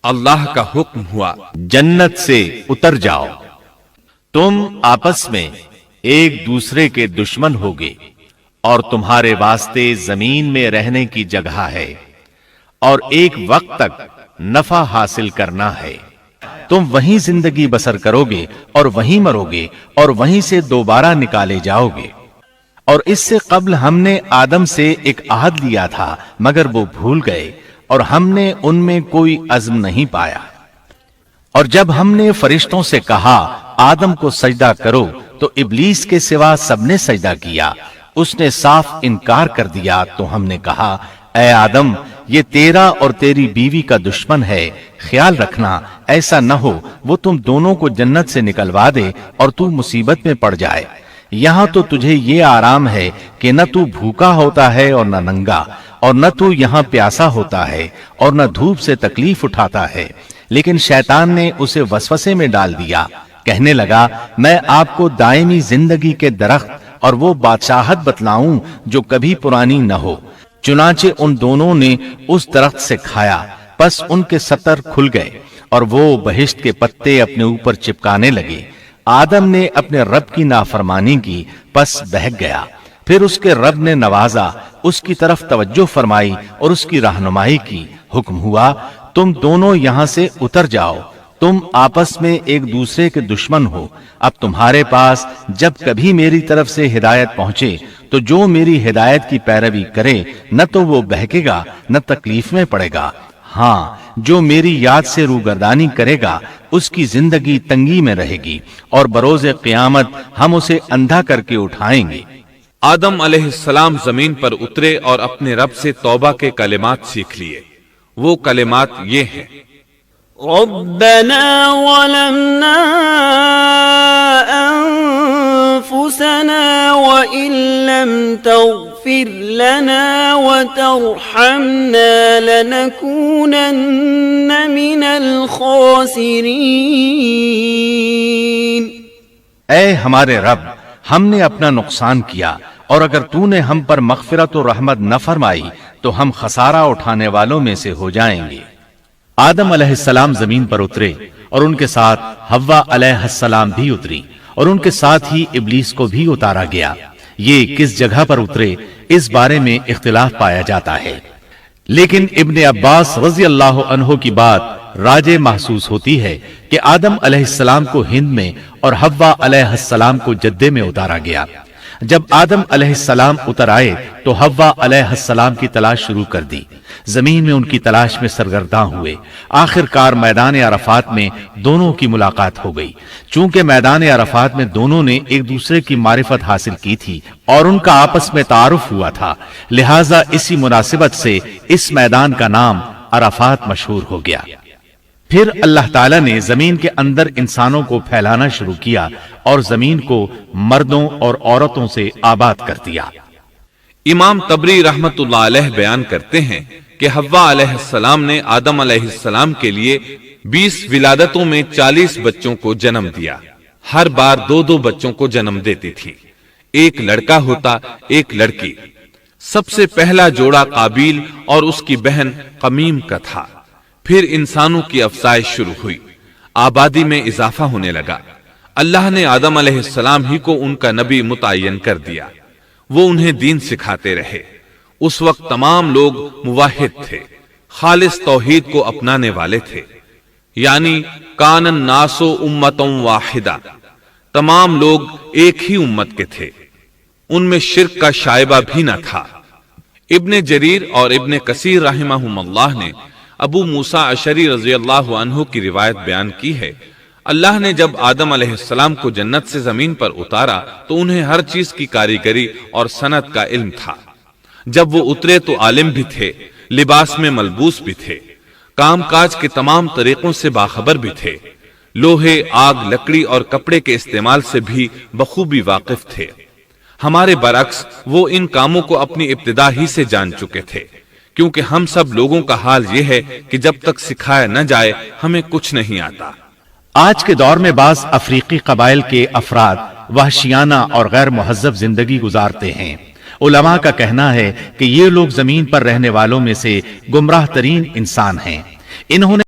اللہ کا حکم ہوا، جنت سے اتر جاؤ، تم آپس میں ایک دوسرے کے دشمن ہوگے اور تمہارے واسطے زمین میں رہنے کی جگہ ہے اور ایک وقت تک نفع حاصل کرنا ہے۔ تم وہیں زندگی بسر کرو گے اور وہیں مرو گے اور وہیں سے دوبارہ نکالے جاؤ گے۔ اور اس سے قبل ہم نے آدم سے ایک عہد لیا تھا مگر وہ بھول گئے اور ہم نے ان میں کوئی عزم نہیں پایا۔ اور جب ہم نے فرشتوں سے کہا آدم کو سجدہ کرو تو ابلیس کے سوا سب نے سجدہ کیا، اس نے صاف انکار کر دیا۔ تو ہم نے کہا اے آدم، یہ تیرا اور تیری بیوی کا دشمن ہے، خیال رکھنا ایسا نہ ہو وہ تم دونوں کو جنت سے نکلوا دے اور تو مصیبت میں پڑ جائے۔ یہاں تو تجھے یہ آرام ہے کہ نہ تو بھوکا ہوتا ہے اور نہ ننگا، اور نہ تو یہاں پیاسا ہوتا ہے اور نہ دھوپ سے تکلیف اٹھاتا ہے۔ لیکن شیطان نے اسے وسوسے میں ڈال دیا، کہنے لگا میں آپ کو دائمی زندگی کے درخت اور وہ بادشاہت بتلاؤں جو کبھی پرانی نہ ہو۔ چنانچہ ان دونوں نے اس درخت سے کھایا، پس ان کے ستر کھل گئے اور وہ بہشت کے پتے اپنے اوپر چپکانے لگے۔ آدم نے اپنے رب کی نافرمانی کی، پس بہک گیا۔ پھر اس کے رب نے نوازا، اس کی طرف توجہ فرمائی اور اس کی رہنمائی کی۔ حکم ہوا تم دونوں یہاں سے اتر جاؤ، تم آپس میں ایک دوسرے کے دشمن ہو۔ اب تمہارے پاس جب کبھی میری طرف سے ہدایت پہنچے تو جو میری ہدایت کی پیروی کرے نہ تو وہ بہکے گا نہ تکلیف میں پڑے گا، ہاں جو میری یاد سے روگردانی کرے گا اس کی زندگی تنگی میں رہے گی اور بروز قیامت ہم اسے اندھا کر کے اٹھائیں گے۔ آدم علیہ السلام زمین پر اترے اور اپنے رب سے توبہ کے کلمات سیکھ لیے۔ وہ کلمات یہ ہیں: ربنا ظلمنا أنفسنا وإن لم تغفر لنا وترحمنا لنكونن من الخاسرين۔ اے ہمارے رب، ہم نے اپنا نقصان کیا اور اگر تو نے ہم پر مغفرت و رحمت نہ فرمائی تو ہم خسارہ اٹھانے والوں میں سے ہو جائیں گے۔ آدم علیہ السلام زمین پر اترے اور ان کے ساتھ حوا علیہ السلام بھی اتری اور ان کے ساتھ ہی ابلیس کو بھی اتارا گیا۔ یہ کس جگہ پر اترے اس بارے میں اختلاف پایا جاتا ہے، لیکن ابن عباس رضی اللہ عنہ کی بات راجح محسوس ہوتی ہے کہ آدم علیہ السلام کو ہند میں اور حوا علیہ السلام کو جدے میں اتارا گیا۔ جب آدم علیہ السلام اتر آئے تو حوا علیہ السلام کی تلاش شروع کر دی، زمین میں ان کی تلاش میں سرگرداں ہوئے۔ آخر کار میدان عرفات میں دونوں کی ملاقات ہو گئی۔ چونکہ میدان عرفات میں دونوں نے ایک دوسرے کی معرفت حاصل کی تھی اور ان کا آپس میں تعارف ہوا تھا، لہٰذا اسی مناسبت سے اس میدان کا نام عرفات مشہور ہو گیا۔ پھر اللہ تعالیٰ نے زمین کے اندر انسانوں کو پھیلانا شروع کیا اور زمین کو مردوں اور عورتوں سے آباد کر دیا۔ امام طبری رحمت اللہ علیہ بیان کرتے ہیں کہ حوا علیہ السلام نے آدم علیہ السلام کے لیے 20 ولادتوں میں 40 بچوں کو جنم دیا۔ ہر بار 2 بچوں کو جنم دیتی تھی، ایک لڑکا ہوتا ایک لڑکی۔ سب سے پہلا جوڑا قابیل اور اس کی بہن قمیم کا تھا۔ پھر انسانوں کی افزائش شروع ہوئی، آبادی میں اضافہ ہونے لگا۔ اللہ نے آدم علیہ السلام ہی کو ان کا نبی متعین کر دیا، وہ انہیں دین سکھاتے رہے۔ اس وقت تمام لوگ موحد تھے، خالص توحید کو اپنانے والے تھے، یعنی کان الناس امۃ واحدہ، تمام لوگ ایک ہی امت کے تھے، ان میں شرک کا شائبہ بھی نہ تھا۔ ابن جریر اور ابن کثیر رحمہم اللہ نے ابو موسیٰ اشعری رضی اللہ عنہ کی روایت بیان کی ہے، اللہ نے جب آدم علیہ السلام کو جنت سے زمین پر اتارا تو انہیں ہر چیز کی کاریگری اور صنعت کا علم تھا۔ جب وہ اترے تو عالم بھی تھے، لباس میں ملبوس بھی تھے، کام کاج کے تمام طریقوں سے باخبر بھی تھے، لوہے، آگ، لکڑی اور کپڑے کے استعمال سے بھی بخوبی واقف تھے۔ ہمارے برعکس وہ ان کاموں کو اپنی ابتدا ہی سے جان چکے تھے، کیونکہ ہم سب لوگوں کا حال یہ ہے کہ جب تک سکھایا نہ جائے ہمیں کچھ نہیں آتا۔ آج کے دور میں بعض افریقی قبائل کے افراد وحشیانہ اور غیر مہذب زندگی گزارتے ہیں۔ علماء کا کہنا ہے کہ یہ لوگ زمین پر رہنے والوں میں سے گمراہ ترین انسان ہیں۔ انہوں نے